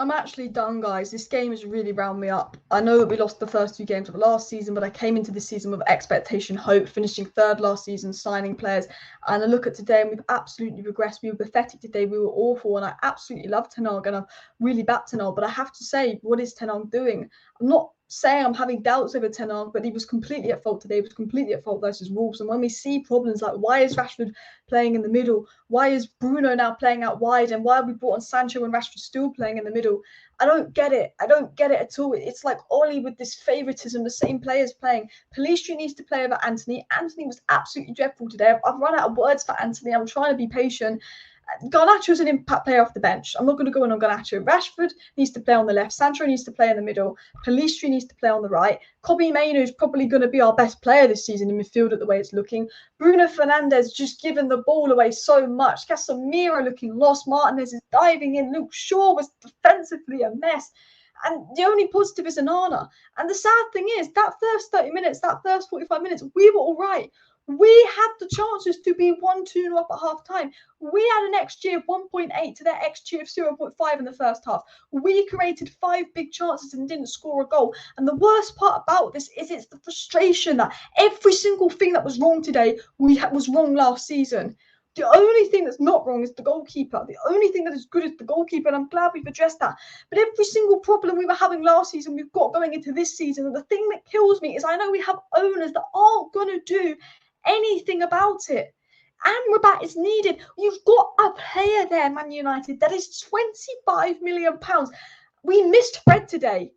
I'm actually done, guys. This game has really round me up. I know that we lost the first 2 games of the last season, but I came into this season with expectation, hope, finishing third last season, signing players. And I look at today and we've absolutely regressed. We were pathetic today. We were awful. And I absolutely love Ten Hag and I've really backed Ten Hag. But I have to say, what is Ten Hag doing? I'm not saying I'm having doubts over Ten Hag, but he was completely at fault today. He was completely at fault versus Wolves. And when we see problems like why is Rashford playing in the middle? Why is Bruno now playing out wide? And why have we brought on Sancho and Rashford still playing in the middle? I don't get it. I don't get it at all. It's like Ollie with this favouritism, the same players playing. Pellistri needs to play over Antony. Antony was absolutely dreadful today. I've run out of words for Antony. I'm trying to be patient. Garnacho is an impact player off the bench. I'm not going to go in on Garnacho. Rashford needs to play on the left. Sancho needs to play in the middle. Pellistri needs to play on the right. Kobbie Mainoo is probably going to be our best player this season in midfield at the way it's looking. Bruno Fernandes just giving the ball away so much. Casemiro looking lost. Martinez is diving in. Luke Shaw was defensively a mess. And the only positive is Onana. And the sad thing is, that first 30 minutes, that first 45 minutes, we were all right. We had the chances to be 1-2 up at half time. We had an XG of 1.8 to their XG of 0.5 in the first half. We created 5 big chances and didn't score a goal. And the worst part about this is it's the frustration that every single thing that was wrong today was wrong last season. The only thing that's not wrong is the goalkeeper. The only thing that is good is the goalkeeper, and I'm glad we've addressed that. But every single problem we were having last season, we've got going into this season. And the thing that kills me is I know we have owners that aren't going to do anything about it. Amrabat is needed. You've got a player there, Man United, that is £25 million. We missed Fred today.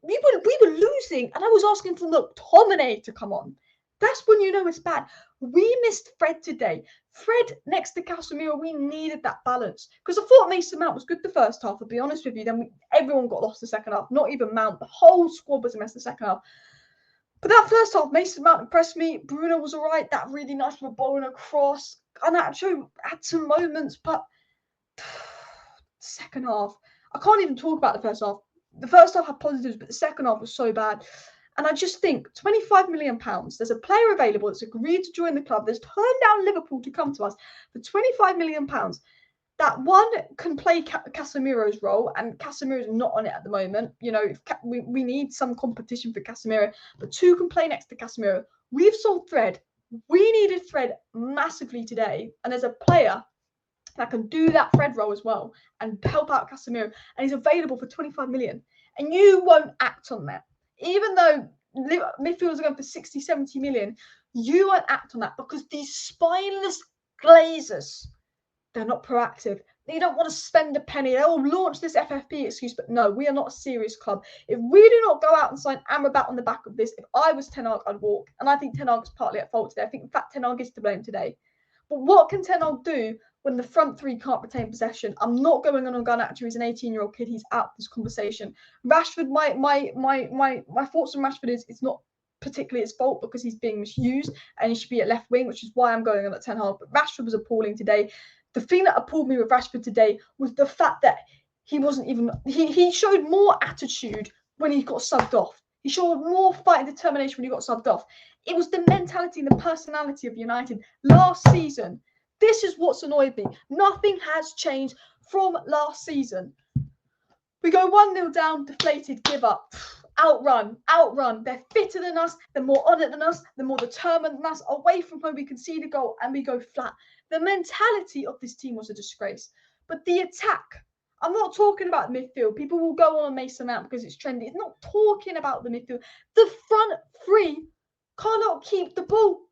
We were losing, and I was asking for McTominay to come on. That's when you know it's bad. We missed Fred today. Fred next to Casemiro, we needed that balance. Because I thought Mason Mount was good the first half, I'll be honest with you. Then everyone got lost the second half. Not even Mount. The whole squad was a mess the second half. But that first half, Mason Mount impressed me. Bruno was all right. That really nice Rabona cross. Garnacho had some moments, but second half, I can't even talk about the first half. The first half had positives, but the second half was so bad. And I just think £25 million, there's a player available that's agreed to join the club, that's turned down Liverpool to come to us for £25 million. That one can play Casemiro's role, and Casemiro's not on it at the moment. You know, we need some competition for Casemiro, but 2 can play next to Casemiro. We've sold Fred. We needed Fred massively today, and there's a player that can do that Fred role as well and help out Casemiro, and he's available for 25 million. And you won't act on that. Even though midfielders are going for 60, 70 million, you won't act on that because these spineless glazers, they're not proactive. They don't want to spend a penny. They'll launch this FFP excuse, but no, we are not a serious club. If we do not go out and sign Amrabat on the back of this, if I was Ten Hag, I'd walk. And I think Ten Hag is partly at fault today. I think, in fact, Ten Hag is to blame today. But what can Ten Hag do when the front 3 can't retain possession? I'm not going on Garnacho. He's an 18-year-old kid. He's out of this conversation. Rashford, my thoughts on Rashford is it's not particularly his fault because he's being misused and he should be at left wing, which is why I'm going on at Ten Hag. But Rashford was appalling today. The thing that appalled me with Rashford today was the fact that he wasn't even... He showed more attitude when he got subbed off. He showed more fight and determination when he got subbed off. It was the mentality and the personality of United last season. This is what's annoyed me. Nothing has changed from last season. We go 1-0 down, deflated, give up. Outrun. They're fitter than us. They're more on it than us. They're more determined than us. Away from home, we concede a goal and we go flat. The mentality of this team was a disgrace. But the attack, I'm not talking about the midfield. People will go on Mason Mount because it's trendy. It's not talking about the midfield. The front 3 cannot keep the ball.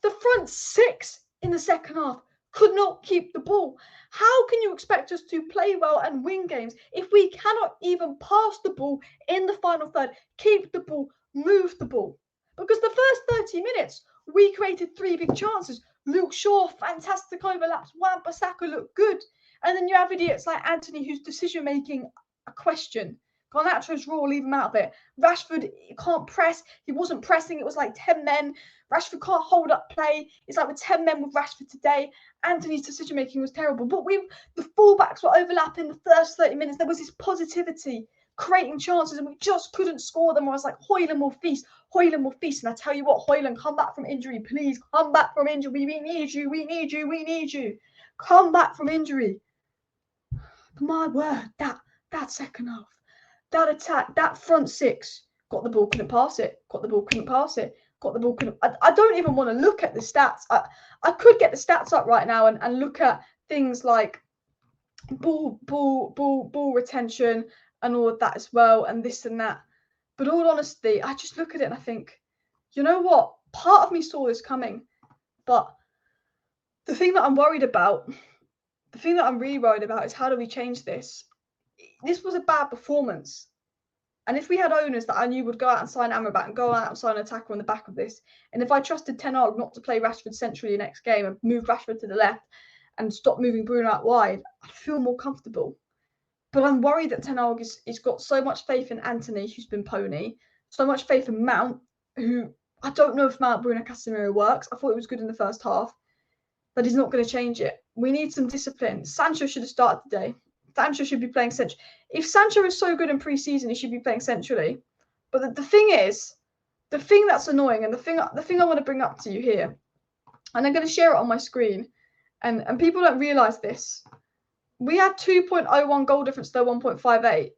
The front 6 in the second half could not keep the ball. How can you expect us to play well and win games if we cannot even pass the ball in the final third, keep the ball, move the ball? Because the first 30 minutes, we created 3 big chances. Luke Shaw, fantastic overlaps. Wan-Bissaka looked good. And then you have idiots like Antony, whose decision-making, a question. Garnacho's raw, leave him out of it. Rashford can't press. He wasn't pressing. It was like 10 men. Rashford can't hold up play. It's like with 10 men with Rashford today. Antony's decision-making was terrible. But the fullbacks were overlapping the first 30 minutes. There was this positivity, creating chances, and we just couldn't score them. I was like, Højlund will feast. Højlund will feast. And I tell you what, Højlund, come back from injury. Please, come back from injury. We need you. We need you. Come back from injury. My word, that That second half, that attack, that front six, got the ball, couldn't pass it, got the ball, couldn't pass it, got the ball, couldn't. I don't even want to look at the stats. I could get the stats up right now and look at things like ball retention and all of that as well, and this and that. But all honesty, I just look at it and I think, you know what? Part of me saw this coming, but the thing that I'm worried about, the thing that I'm really worried about is how do we change this? This was a bad performance. And if we had owners that I knew would go out and sign Amrabat and go out and sign an attacker on the back of this, and if I trusted Ten Hag not to play Rashford centrally next game and move Rashford to the left and stop moving Bruno out wide, I'd feel more comfortable. But I'm worried that Ten Hag is got so much faith in Antony, who's been pony, so much faith in Mount, who I don't know if Mount, Bruno, Casemiro works. I thought it was good in the first half, but he's not going to change it. We need some discipline. Sancho should have started today. Sancho should be playing centrally. If Sancho is so good in pre-season, he should be playing centrally. But the thing is, the thing that's annoying, and the thing I want to bring up to you here, and I'm going to share it on my screen, and people don't realise this. We had 2.01 goal difference to 1.58.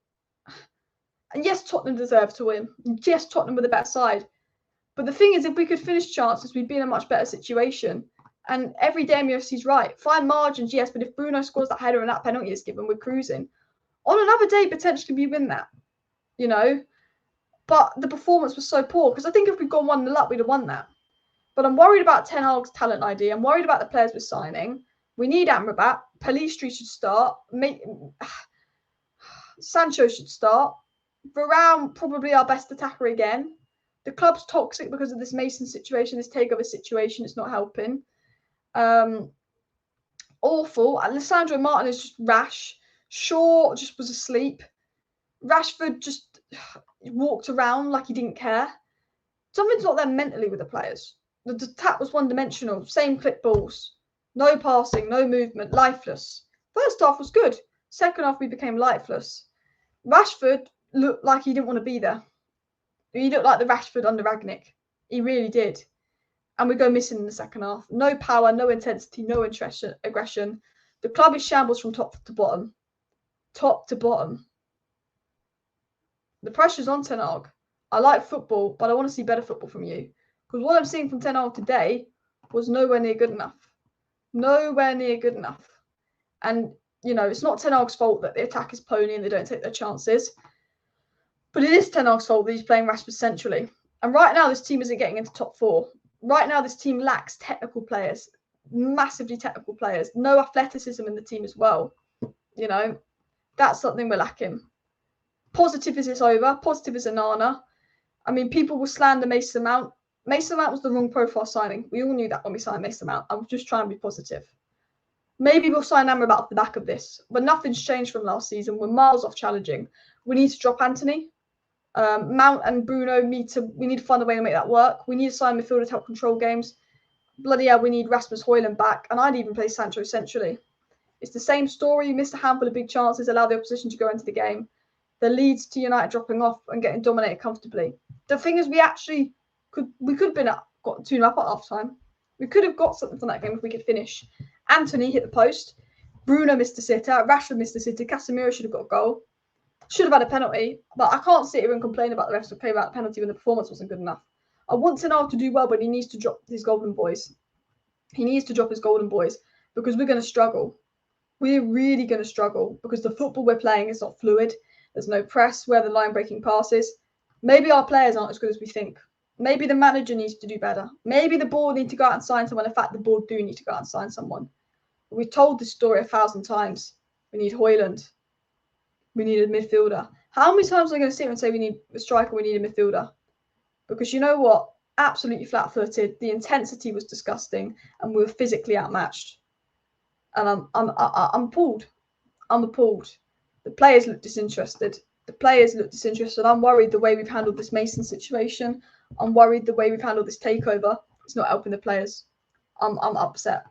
And yes, Tottenham deserved to win. Yes, Tottenham were the better side. But the thing is, if we could finish chances, we'd be in a much better situation. And every day MUFC's right. Fine margins, yes, but if Bruno scores that header and that penalty is given, we're cruising. On another day, potentially we win that, you know. But the performance was so poor, because I think if we'd gone 1-0 up, we'd have won that. But I'm worried about Ten Hag's talent ID. I'm worried about the players we're signing. We need Amrabat. Pellistri should start. Sancho should start. Varane, probably our best attacker again. The club's toxic because of this Mason situation, this takeover situation. It's not helping. Awful. Alessandro Martin is just rash. Shaw just was asleep. Rashford just walked around like he didn't care. Something's not there mentally with the players. The attack was one-dimensional. Same clip balls. No passing, no movement, lifeless. First half was good. Second half, we became lifeless. Rashford looked like he didn't want to be there. He looked like the Rashford under Ragnick. He really did. And we go missing in the second half. No power, no intensity, no aggression. The club is shambles from top to bottom. Top to bottom. The pressure's on Ten Hag. I like football, but I want to see better football from you. Because what I'm seeing from Ten Hag today was nowhere near good enough. Nowhere near good enough. And, you know, it's not Ten Hag's fault that the attack is pony and they don't take their chances. But it is Ten Hag's fault that he's playing Rashford centrally. And right now, this team isn't getting into top four. Right now, this team lacks technical players. Massively technical players. No athleticism in the team as well. You know, that's something we're lacking. Positive is it's over. Positive is Onana. I mean, people will slander Mason Mount. Mason Mount was the wrong profile signing. We all knew that when we signed Mason Mount. I was just trying to be positive. Maybe we'll sign Amrabat off the back of this. But nothing's changed from last season. We're miles off challenging. We need to drop Antony. Mount and Bruno we need to find a way to make that work. We need to sign midfielder to help control games. Bloody hell, we need Rasmus Højlund back. And I'd even play Sancho centrally. It's the same story. You missed a handful of big chances, allow the opposition to go into the game. The leads to United dropping off and getting dominated comfortably. The thing is, we could have been got 2-0 up at half time. We could have got something from that game if we could finish. Antony hit the post. Bruno missed a sitter. Rashford missed a sitter. Casemiro should have got a goal. Should have had a penalty. But I can't sit here and complain about the refs of play about the penalty when the performance wasn't good enough. I want Ten Hag to do well, but he needs to drop his golden boys. He needs to drop his golden boys because we're going to struggle. We're really going to struggle because the football we're playing is not fluid. There's no press where the line-breaking passes. Maybe our players aren't as good as we think. Maybe the manager needs to do better. Maybe the board need to go out and sign someone. In fact, the board do need to go out and sign someone. We've told this story 1,000 times. We need Højlund. We need a midfielder. How many times am I going to sit here and say we need a striker, we need a midfielder? Because you know what? Absolutely flat-footed. The intensity was disgusting, and we were physically outmatched. And I'm appalled. I'm appalled. The players look disinterested. I'm worried the way we've handled this Mason situation. I'm worried the way we've handled this takeover. It's not helping the players. I'm upset.